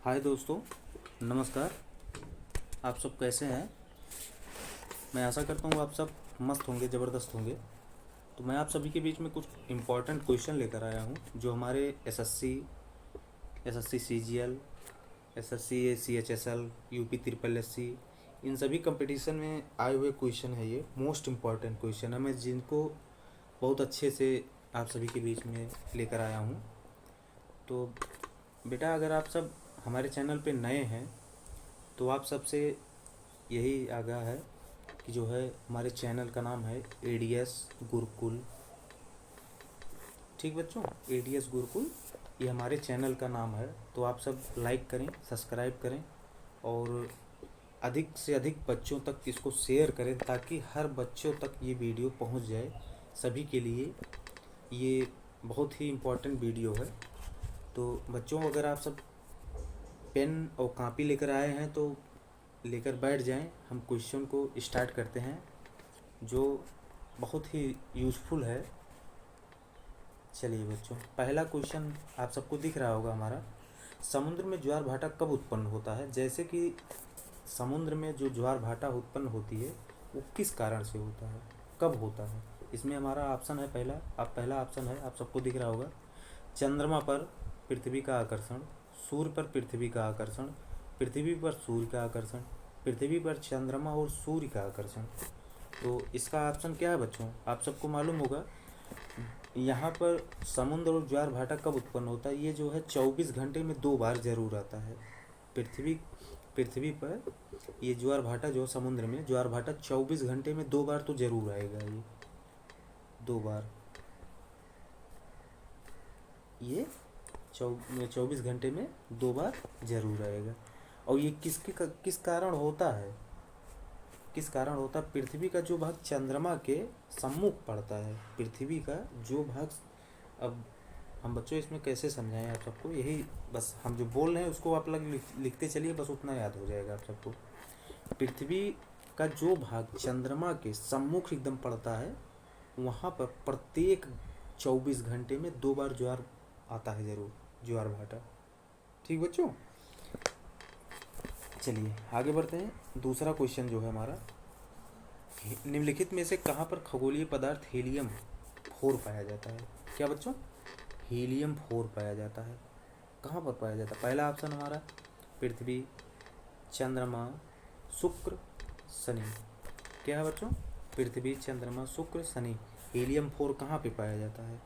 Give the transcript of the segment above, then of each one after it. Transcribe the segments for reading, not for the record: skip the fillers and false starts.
हाय दोस्तों, नमस्कार। आप सब कैसे हैं? मैं आशा करता हूँ आप सब मस्त होंगे, ज़बरदस्त होंगे। तो मैं आप सभी के बीच में कुछ इम्पोर्टेंट क्वेश्चन लेकर आया हूँ जो हमारे SSC CGL, SSC CHSL, UP triple SC, इन सभी कंपटीशन में आए हुए क्वेश्चन है। ये मोस्ट इम्पॉर्टेंट क्वेश्चन है, मैं जिनको बहुत अच्छे से आप सभी के बीच में लेकर आया हूँ। तो बेटा, अगर आप सब हमारे चैनल पे नए हैं तो आप सबसे यही आगाह है कि जो है हमारे चैनल का नाम है एडीएस गुरुकुल। ठीक बच्चों, एडीएस गुरुकुल ये हमारे चैनल का नाम है। तो आप सब लाइक करें, सब्सक्राइब करें और अधिक से अधिक बच्चों तक इसको शेयर करें ताकि हर बच्चों तक ये वीडियो पहुंच जाए। सभी के लिए ये बहुत ही इम्पोर्टेंट वीडियो है। तो बच्चों, अगर आप सब पेन और कापी लेकर आए हैं तो लेकर बैठ जाएं। हम क्वेश्चन को स्टार्ट करते हैं जो बहुत ही यूज़फुल है। चलिए बच्चों, पहला क्वेश्चन आप सबको दिख रहा होगा हमारा। समुद्र में ज्वार भाटा कब उत्पन्न होता है? जैसे कि समुद्र में जो ज्वार भाटा उत्पन्न होती है वो किस कारण से होता है, कब होता है? इसमें हमारा ऑप्शन है पहला ऑप्शन है, आप सबको दिख रहा होगा। चंद्रमा पर पृथ्वी का आकर्षण, सूर्य पर पृथ्वी का आकर्षण, पृथ्वी पर सूर्य का आकर्षण, पृथ्वी पर चंद्रमा और सूर्य का आकर्षण। तो इसका ऑप्शन क्या है बच्चों? आप सबको मालूम होगा। यहाँ पर समुद्र और ज्वार भाटा कब उत्पन्न होता है? ये जो है 24 घंटे में 2 बार जरूर आता है। पृथ्वी पर ये ज्वार भाटा, जो समुद्र में ज्वार भाटा 24 घंटे में 2 बार तो जरूर आएगा। ये 2 बार, ये 24 घंटे में 2 बार जरूर आएगा। और ये किस कारण होता है? किस कारण होता है? पृथ्वी का जो भाग चंद्रमा के सम्मुख पड़ता है, पृथ्वी का जो भाग, अब हम बच्चों इसमें कैसे समझाएं आप सबको, यही बस हम जो बोल रहे हैं उसको आप लोग लिखते चलिए, बस उतना याद हो जाएगा आप सबको। पृथ्वी का जो भाग चंद्रमा के सम्मुख एकदम पड़ता है, वहाँ पर प्रत्येक 24 घंटे में 2 बार ज्वार आता है जरूर, ज्वार भाटा। ठीक बच्चों, चलिए आगे बढ़ते हैं। दूसरा क्वेश्चन जो है हमारा, निम्नलिखित में से कहाँ पर खगोलीय पदार्थ हीलियम 4 पाया जाता है? क्या बच्चों? हीलियम 4 पाया जाता है। कहाँ पर पाया जाता है? पहला ऑप्शन हमारा पृथ्वी, चंद्रमा, शुक्र, शनि। क्या है बच्चों? पृथ्वी, चंद्रमा, शुक्र, शनि। हीलियम 4 कहाँ पे पाया जाता है?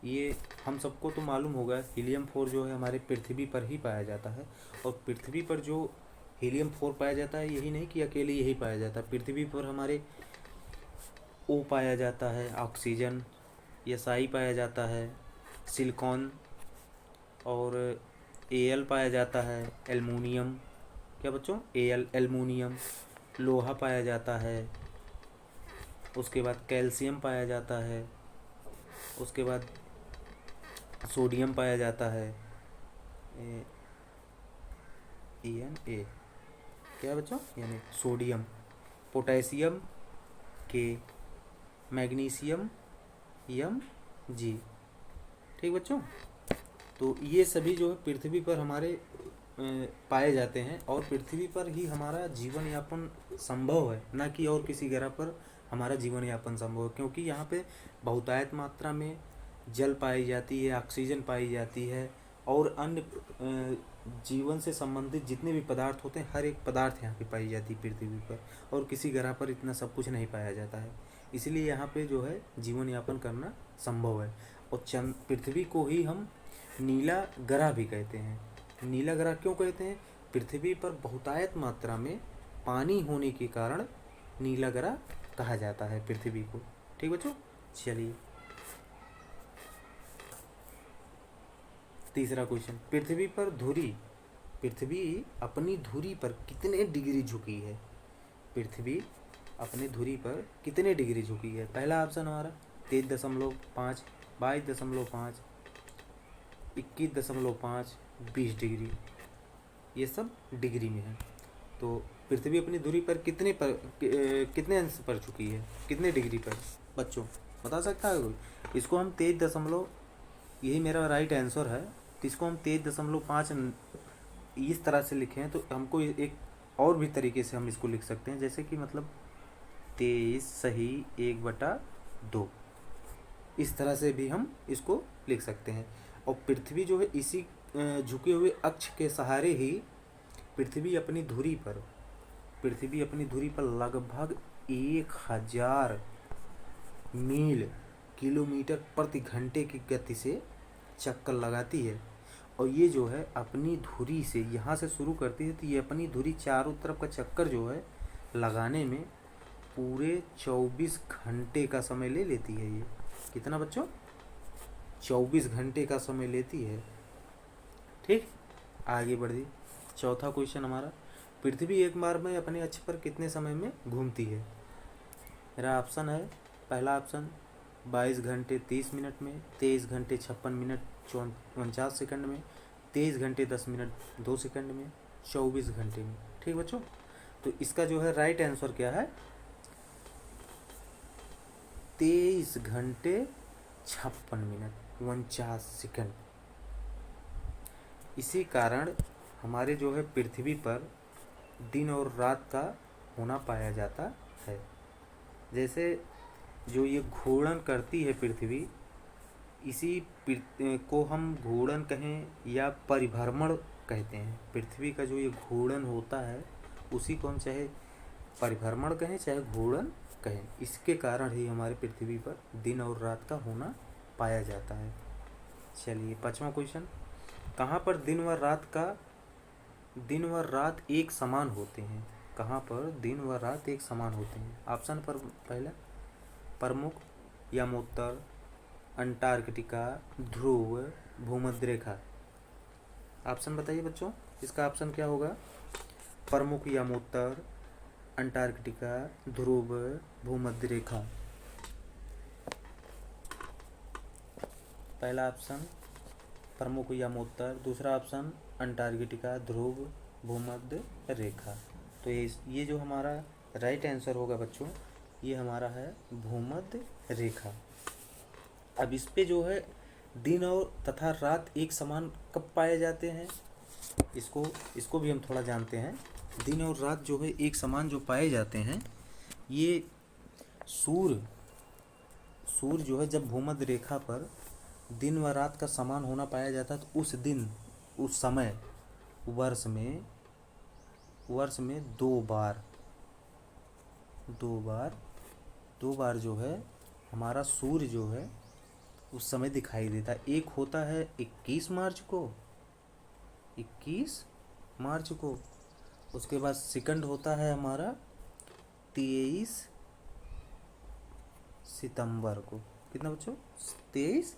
ये हम सबको तो मालूम होगा, हीलियम 4 जो है हमारे पृथ्वी पर ही पाया जाता है। और पृथ्वी पर जो हीलियम 4 पाया जाता है, यही नहीं कि अकेले यही पाया जाता है। पृथ्वी पर हमारे ओ पाया जाता है, ऑक्सीजन, एसआई पाया जाता है, सिलिकॉन, और एल पाया जाता है, एल्युमिनियम। क्या बच्चों? एल्युमिनियम, लोहा पाया जाता है। उसके बाद कैल्शियम पाया जाता है। उसके बाद सोडियम पाया जाता है, ए। क्या है बच्चों? यानी सोडियम, पोटेशियम, के, मैग्नीशियम, यम, जी। ठीक बच्चों, तो ये सभी जो है पृथ्वी पर हमारे पाए जाते हैं और पृथ्वी पर ही हमारा जीवन यापन संभव है, ना कि और किसी ग्रह पर हमारा जीवन यापन संभव है। क्योंकि यहाँ पे बहुतायत मात्रा में जल पाई जाती है, ऑक्सीजन पाई जाती है, और अन्य जीवन से संबंधित जितने भी पदार्थ होते हैं, हर एक पदार्थ यहाँ पे पाई जाती है पृथ्वी पर। और किसी ग्रह पर इतना सब कुछ नहीं पाया जाता है, इसलिए यहाँ पे जो है जीवन यापन करना संभव है। और पृथ्वी को ही हम नीला ग्रह भी कहते हैं। नीला ग्रह क्यों कहते हैं? पृथ्वी पर बहुतायत मात्रा में पानी होने के कारण नीला ग्रह कहा जाता है पृथ्वी को। ठीक बच्चों, चलिए तीसरा क्वेश्चन, पृथ्वी अपनी धुरी पर कितने डिग्री झुकी है? पृथ्वी अपनी धुरी पर कितने डिग्री झुकी है? पहला ऑप्शन हमारा 23.5, 22.5, 21.5, 20 डिग्री। ये सब डिग्री में है। तो पृथ्वी अपनी धुरी पर कितने अंश पर चुकी है, कितने डिग्री पर? बच्चों बता सकता है कोई? इसको हम 23 दशमलव, यही मेरा राइट आंसर है। इसको हम 23.5 इस तरह से लिखे हैं तो हमको एक और भी तरीके से हम इसको लिख सकते हैं, जैसे कि मतलब 23 सही 1/2, इस तरह से भी हम इसको लिख सकते हैं। और पृथ्वी जो है इसी झुके हुए अक्ष के सहारे ही पृथ्वी अपनी धुरी पर लगभग 1000 मील किलोमीटर प्रति घंटे की गति से चक्कर लगाती है। और ये जो है अपनी धुरी से यहाँ से शुरू करती है, तो ये अपनी धुरी चारों तरफ का चक्कर जो है लगाने में पूरे 24 घंटे का समय ले लेती है। ये कितना बच्चों? 24 घंटे का समय लेती है। ठीक, आगे बढ़िए। चौथा क्वेश्चन हमारा, पृथ्वी एक बार में अपने अक्ष पर कितने समय में घूमती है? मेरा ऑप्शन है, पहला ऑप्शन 22 घंटे 30 मिनट में, 23 घंटे 56 मिनट 49 सेकंड में, 23 घंटे 10 मिनट 2 सेकंड में, 24 घंटे में। ठीक बच्चों, तो इसका जो है राइट आंसर क्या है? 23 घंटे 56 मिनट 49 सेकंड। इसी कारण हमारे जो है पृथ्वी पर दिन और रात का होना पाया जाता है। जैसे जो ये घूर्णन करती है पृथ्वी, इसी को हम घूर्णन कहें या परिभ्रमण कहते हैं। पृथ्वी का जो ये घूर्णन होता है उसी को हम चाहे परिभ्रमण कहें चाहे घूर्णन कहें, इसके कारण ही हमारे पृथ्वी पर दिन और रात का होना पाया जाता है। चलिए पांचवा क्वेश्चन, कहाँ पर दिन व रात एक समान होते हैं? कहाँ पर दिन व रात एक समान होते हैं? ऑप्शन पर पहला, प्रमुख यमोत्तर, अंटार्कटिका, ध्रुव, भूमध्य रेखा। ऑप्शन बताइए बच्चों, इसका ऑप्शन क्या होगा? प्रमुख यमोत्तर, अंटार्कटिका, ध्रुव, भूमध्य रेखा। पहला ऑप्शन प्रमुख यमोत्तर, दूसरा ऑप्शन अंटार्कटिका, ध्रुव, भूमध्य रेखा। तो ये जो हमारा राइट आंसर होगा बच्चों, ये हमारा है भूमध्य रेखा। अब इस पे जो है दिन और तथा रात एक समान कब पाए जाते हैं, इसको भी हम थोड़ा जानते हैं। दिन और रात जो है एक समान जो पाए जाते हैं, ये सूर्य जो है जब भूमध्य रेखा पर दिन व रात का समान होना पाया जाता है, तो उस समय वर्ष में दो बार जो है हमारा सूर्य जो है उस समय दिखाई देता है। एक होता है 21 मार्च को, उसके बाद सेकंड होता है हमारा 23 सितंबर को। कितना बच्चों? 23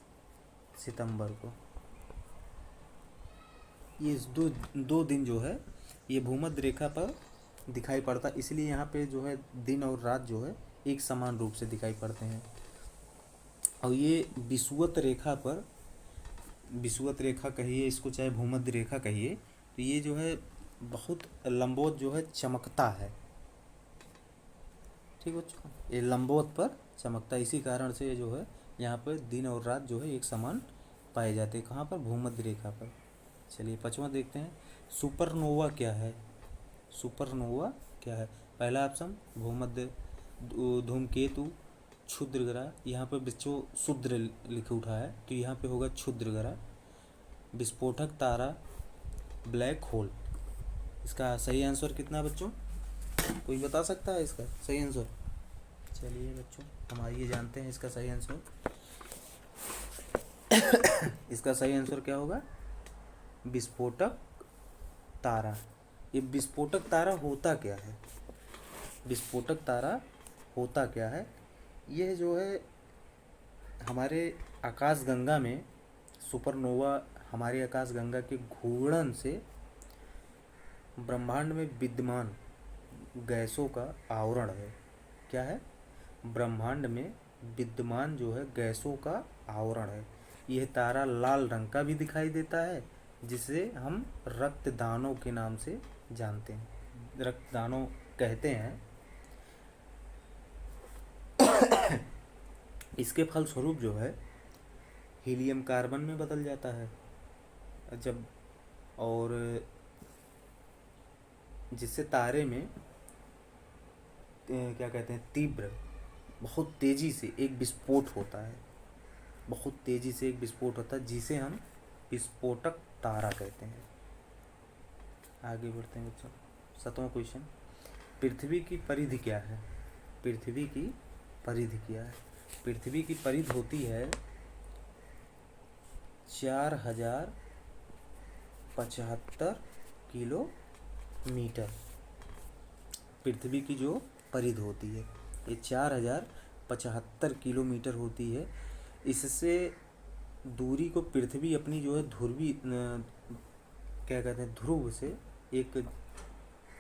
सितंबर को। ये दो दिन जो है ये भूमध्य रेखा पर दिखाई पड़ता, इसलिए यहाँ पे जो है दिन और रात जो है एक समान रूप से दिखाई पड़ते हैं। और ये विषुवत रेखा कहिए इसको चाहे भूमध्य रेखा कहिए, तो ये जो है बहुत लंबवत जो है चमकता है। ठीक बच्चों, ये लंबवत पर चमकता है, इसी कारण से जो है यहाँ पर दिन और रात जो है एक समान पाए जाते हैं। कहाँ पर? भूमध्य रेखा पर। चलिए पांचवा देखते हैं, सुपरनोवा क्या है? पहला ऑप्शन भूमध्य धूमकेतु, क्षुद्र ग्रह, यहाँ पर बच्चों क्षुद्र लिखे उठा है तो यहाँ पे होगा क्षुद्र ग्रह, विस्फोटक तारा, ब्लैक होल। इसका सही आंसर कितना बच्चों? कोई बता सकता है इसका सही आंसर? चलिए बच्चों हम आइए जानते हैं इसका सही आंसर। इसका सही आंसर क्या होगा? विस्फोटक तारा। ये विस्फोटक तारा होता क्या है? यह जो है हमारे आकाशगंगा में सुपरनोवा हमारे आकाशगंगा के घूर्णन से ब्रह्मांड में विद्यमान गैसों का आवरण है। क्या है? ब्रह्मांड में विद्यमान जो है गैसों का आवरण है। यह तारा लाल रंग का भी दिखाई देता है, जिसे हम रक्तदानों के नाम से जानते हैं, रक्तदानों कहते हैं। इसके फलस्वरूप जो है हीलियम कार्बन में बदल जाता है जब, और जिससे तारे में क्या कहते हैं, तीव्र, बहुत तेज़ी से एक विस्फोट होता है, बहुत तेज़ी से एक विस्फोट होता है, जिसे हम विस्फोटक तारा कहते हैं। आगे बढ़ते हैं बच्चों। 7वां क्वेश्चन, पृथ्वी की परिधि क्या है? पृथ्वी की परिधि क्या है? पृथ्वी की परिधि होती है 4075 किलोमीटर। पृथ्वी की जो परिधि होती है ये 4075 किलोमीटर होती है। इससे दूरी को पृथ्वी अपनी जो है ध्रुवी क्या कहते हैं, ध्रुव से एक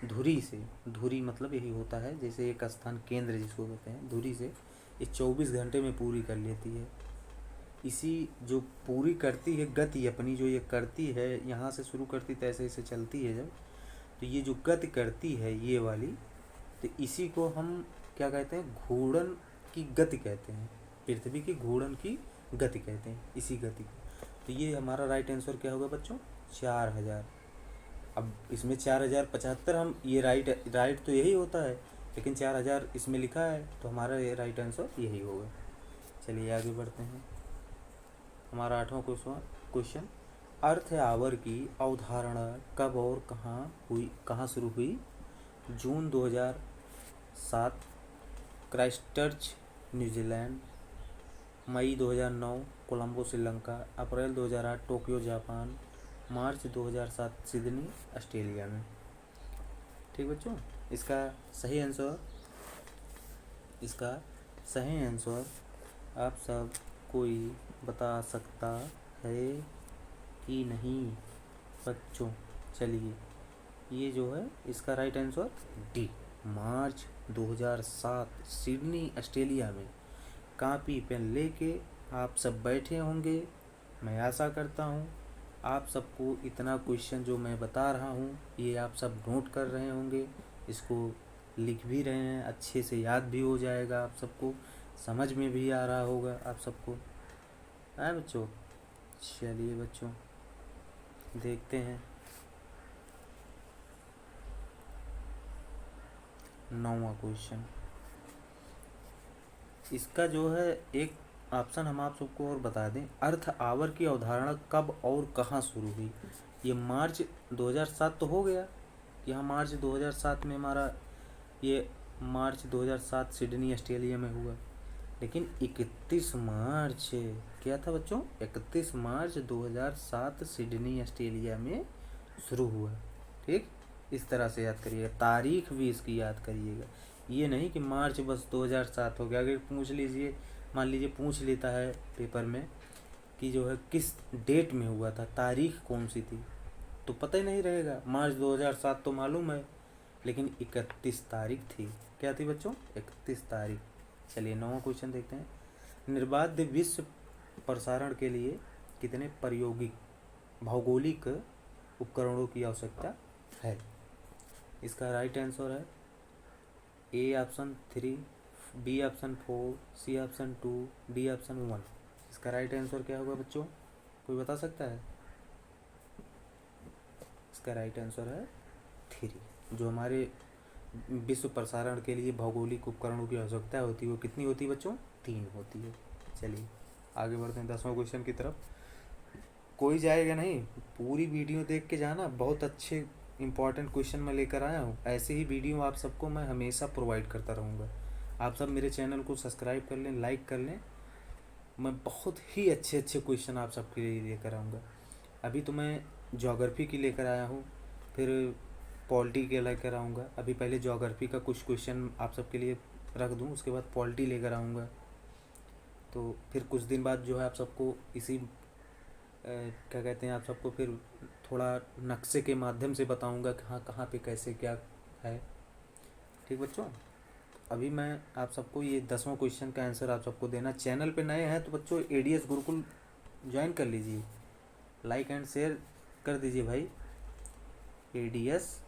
धुरी से, धुरी मतलब यही होता है जैसे एक स्थान केंद्र जिसको कहते हैं, धुरी से ये 24 घंटे में पूरी कर लेती है। इसी जो पूरी करती है गति अपनी जो ये करती है, यहाँ से शुरू करती तो ऐसे ऐसे चलती है जब, तो ये जो गति करती है ये वाली, तो इसी को हम क्या कहते हैं, घूर्णन की गति कहते हैं। पृथ्वी की घूर्णन की गति कहते हैं इसी गति को। तो ये हमारा राइट आंसर क्या होगा बच्चों? 4000। अब इसमें 4075 हम ये राइट तो यही होता है, लेकिन 4000 इसमें लिखा है तो हमारा ये राइट आंसर यही होगा। चलिए आगे बढ़ते हैं। हमारा 8वां क्वेश्चन, अर्थ आवर की अवधारणा कब और कहाँ शुरू हुई? जून 2007 क्राइस्टचर्च न्यूजीलैंड, मई 2009 कोलंबो श्रीलंका, अप्रैल 2008 टोक्यो जापान, मार्च 2007 सिडनी ऑस्ट्रेलिया में। ठीक बच्चों, इसका सही आंसर आप सब कोई बता सकता है कि नहीं बच्चों? चलिए, ये जो है इसका राइट आंसर डी, मार्च 2007 सिडनी ऑस्ट्रेलिया में। कॉपी पेन लेके आप सब बैठे होंगे। मैं आशा करता हूँ आप सबको इतना क्वेश्चन जो मैं बता रहा हूँ ये आप सब नोट कर रहे होंगे, इसको लिख भी रहे हैं, अच्छे से याद भी हो जाएगा, आप सबको समझ में भी आ रहा होगा आप सबको, है बच्चों? चलिए बच्चों देखते हैं 9वां क्वेश्चन। इसका जो है एक ऑप्शन हम आप सबको और बता दें, अर्थ आवर की अवधारणा कब और कहाँ शुरू हुई? ये मार्च 2007 तो हो गया, यहाँ मार्च 2007 में हमारा ये मार्च 2007 सिडनी ऑस्ट्रेलिया में हुआ, लेकिन 31 मार्च क्या था बच्चों? 31 मार्च 2007 सिडनी ऑस्ट्रेलिया में शुरू हुआ। ठीक, इस तरह से याद करिएगा, तारीख भी इसकी याद करिएगा। ये नहीं कि मार्च बस 2007 हो गया। अगर पूछ लीजिए, मान लीजिए पूछ लेता है पेपर में कि जो है किस डेट में हुआ था, तारीख कौन सी थी, तो पता ही नहीं रहेगा। मार्च 2007 तो मालूम है, लेकिन 31 तारीख थी। क्या थी बच्चों? 31 तारीख। चलिए 9वां क्वेश्चन देखते हैं। निर्बाध विश्व प्रसारण के लिए कितने प्रायोगिक भौगोलिक उपकरणों की आवश्यकता है? इसका राइट आंसर है A option 3, B option 4, C option 2, D option 1। इसका राइट आंसर क्या होगा बच्चों? कोई बता सकता है? इसका राइट आंसर है 3। जो हमारे विश्व प्रसारण के लिए भौगोलिक उपकरणों की आवश्यकता होती है वो कितनी होती है बच्चों? 3 होती है। चलिए आगे बढ़ते हैं 10वां क्वेश्चन की तरफ। कोई जाएगा नहीं, पूरी वीडियो देख के जाना, बहुत अच्छे इंपॉर्टेंट क्वेश्चन मैं लेकर आया हूँ। ऐसे ही वीडियो आप सबको मैं हमेशा प्रोवाइड करता रहूँगा। आप सब मेरे चैनल को सब्सक्राइब कर लें, लाइक कर लें। मैं बहुत ही अच्छे अच्छे क्वेश्चन आप सबके लिए लेकर आऊँगा। अभी तो मैं ज्योग्राफी की लेकर आया हूँ, फिर पॉलिटी के लेकर आऊँगा। अभी पहले ज्योग्राफी का कुछ क्वेश्चन आप सबके लिए रख दूँ, उसके बाद पॉलिटी लेकर आऊँगा। तो फिर कुछ दिन बाद जो है आप सबको इसी क्या कहते हैं, आप सबको फिर थोड़ा नक्शे के माध्यम से बताऊंगा कि हाँ कहाँ पे कैसे क्या है। ठीक बच्चों, अभी मैं आप सबको ये 10वां क्वेश्चन का आंसर आप सबको देना। चैनल पे नए हैं तो बच्चों एडीएस गुरुकुल ज्वाइन कर लीजिए, लाइक एंड शेयर कर दीजिए भाई। एडीएस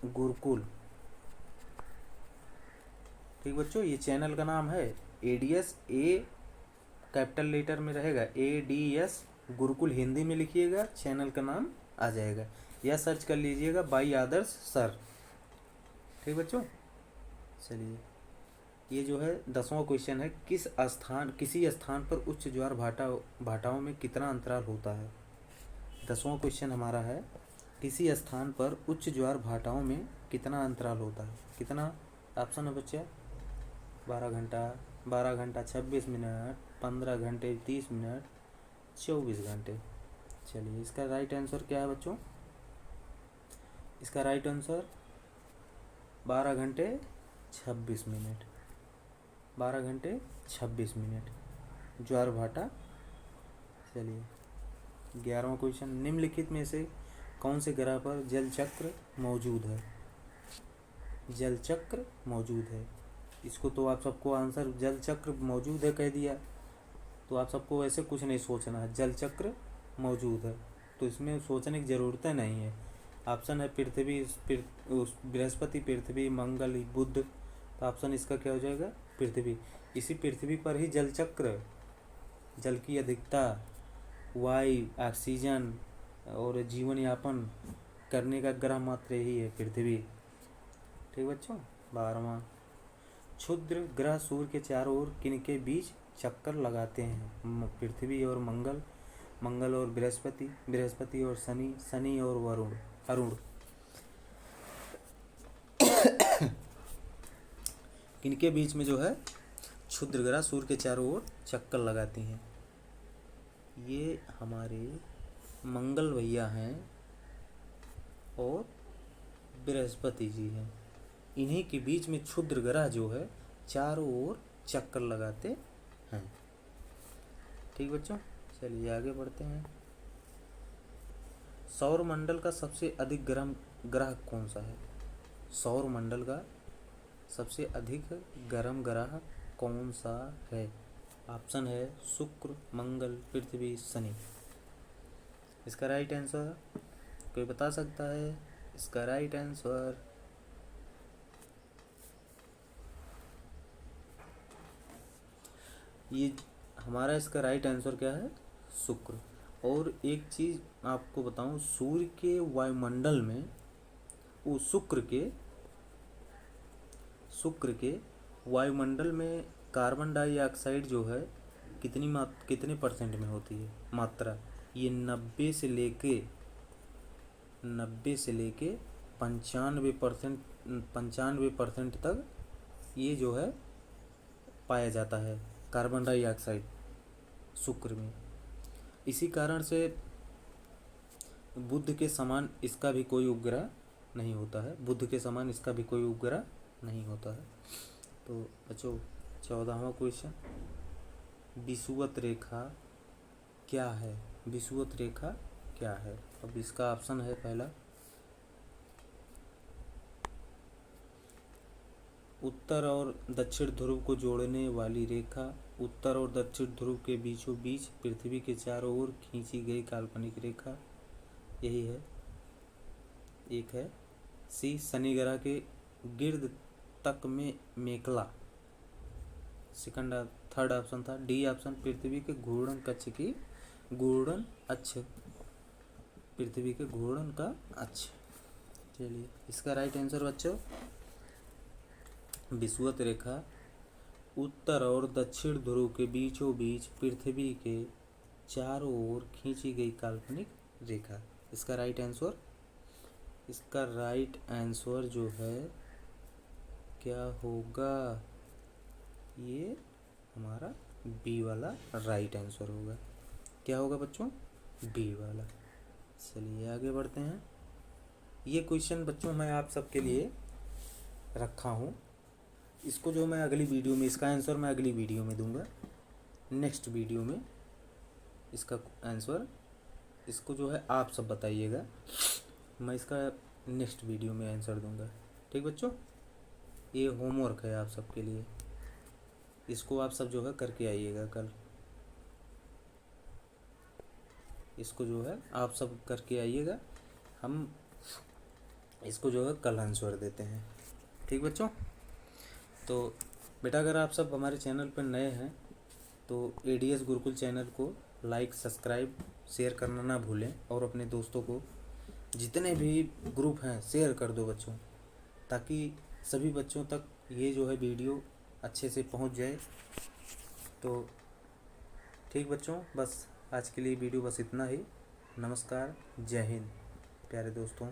गुरुकुल, ठीक बच्चों, ये चैनल का नाम है एडीएस, ए कैपिटल लेटर में रहेगा, एडीएस गुरुकुल हिंदी में लिखिएगा, चैनल का नाम आ जाएगा। या सर्च कर लीजिएगा बाई आदर्श सर। ठीक बच्चों, चलिए ये जो है 10वां क्वेश्चन है, किसी स्थान पर उच्च ज्वार भाटाओं में कितना अंतराल होता है। 10वां क्वेश्चन हमारा है, किसी स्थान पर उच्च ज्वार भाटाओं में कितना अंतराल होता है। कितना ऑप्शन है बच्चे? 12 घंटा, 12 घंटा 26 मिनट, 15 घंटे 30 मिनट, 24 घंटे। चलिए इसका राइट आंसर क्या है बच्चों? इसका राइट आंसर 12 घंटे 26 मिनट। 12 घंटे 26 मिनट ज्वार भाटा। चलिए 11वां क्वेश्चन, निम्नलिखित में से कौन से ग्रह पर जल चक्र मौजूद है। जल चक्र मौजूद है, इसको तो आप सबको आंसर जल चक्र मौजूद है कह दिया, तो आप सबको ऐसे कुछ नहीं सोचना है, जल चक्र मौजूद है तो इसमें सोचने की ज़रूरत नहीं है। ऑप्शन है पृथ्वी, बृहस्पति, पृथ्वी, मंगल, बुध। तो ऑप्शन इसका क्या हो जाएगा? पृथ्वी। इसी पृथ्वी पर ही जल चक्र, जल की अधिकता, वायु, ऑक्सीजन और जीवन यापन करने का ग्रह मात्र ही है पृथ्वी। ठीक बच्चों। 12वां, क्षुद्र ग्रह सूर्य के चारों ओर किनके बीच चक्कर लगाते हैं। पृथ्वी और मंगल, मंगल और बृहस्पति, बृहस्पति और शनि, शनि और वरुण, अरुण। किनके बीच में जो है क्षुद्र ग्रह सूर्य के चारों ओर चक्कर लगाती हैं। ये हमारे मंगल भैया हैं और बृहस्पति जी हैं। इन्हीं के बीच में क्षुद्र ग्रह जो है चारों ओर चक्कर लगाते हैं। ठीक बच्चों, चलिए आगे बढ़ते हैं। सौर मंडल का सबसे अधिक गर्म ग्रह कौन सा है। सौर मंडल का सबसे अधिक गर्म ग्रह कौन सा है। ऑप्शन है शुक्र, मंगल, पृथ्वी, शनि। इसका राइट आंसर कोई बता सकता है? इसका राइट आंसर ये हमारा, इसका राइट आंसर क्या है? शुक्र। और एक चीज़ आपको बताऊं, सूर्य के वायुमंडल में वो शुक्र के वायुमंडल में कार्बन डाइऑक्साइड जो है कितने परसेंट में होती है मात्रा। ये 90 से लेके 95% तक ये जो है पाया जाता है कार्बन डाइऑक्साइड शुक्र में। इसी कारण से बुध के समान इसका भी कोई उपग्रह नहीं होता है। बुध के समान इसका भी कोई उपग्रह नहीं होता है। तो बच्चों 14वां क्वेश्चन, विषुवत रेखा क्या है। विषुवत रेखा क्या है। अब इसका ऑप्शन है पहला उत्तर और दक्षिण ध्रुव को जोड़ने वाली रेखा। उत्तर और दक्षिण ध्रुव के बीचों बीच पृथ्वी के चारों ओर खींची गई काल्पनिक रेखा, यही है। एक है सी शनि ग्रह के गिर्द तक में मेखला। सेकंड थर्ड ऑप्शन था डी ऑप्शन पृथ्वी के घूर्णन कक्ष की घूर्णन अक्ष। पृथ्वी के घूर्णन का अक्ष। चलिए इसका राइट आंसर बच्चों, विषुवत रेखा उत्तर और दक्षिण ध्रुव के बीचों बीच पृथ्वी के चारों ओर खींची गई काल्पनिक रेखा। इसका राइट आंसर, इसका राइट आंसर जो है क्या होगा? ये हमारा बी वाला राइट आंसर होगा। क्या होगा बच्चों? बी वाला। चलिए आगे बढ़ते हैं। ये क्वेश्चन बच्चों मैं आप सबके लिए रखा हूँ। इसको जो मैं अगली वीडियो में, इसका आंसर मैं अगली वीडियो में दूंगा। नेक्स्ट वीडियो में इसका आंसर, इसको जो है आप सब बताइएगा, मैं इसका नेक्स्ट वीडियो में आंसर दूंगा। ठीक बच्चों, ये होमवर्क है आप सबके लिए, इसको आप सब जो है करके आइएगा कल। इसको जो है आप सब करके आइएगा, हम इसको जो है कल आंसर देते हैं। ठीक बच्चों, तो बेटा अगर आप सब हमारे चैनल पर नए हैं तो एडीएस गुरुकुल चैनल को लाइक, सब्सक्राइब, शेयर करना ना भूलें और अपने दोस्तों को जितने भी ग्रुप हैं शेयर कर दो बच्चों, ताकि सभी बच्चों तक ये जो है वीडियो अच्छे से पहुंच जाए। तो ठीक बच्चों, बस आज के लिए वीडियो बस इतना ही। नमस्कार, जय हिंद प्यारे दोस्तों।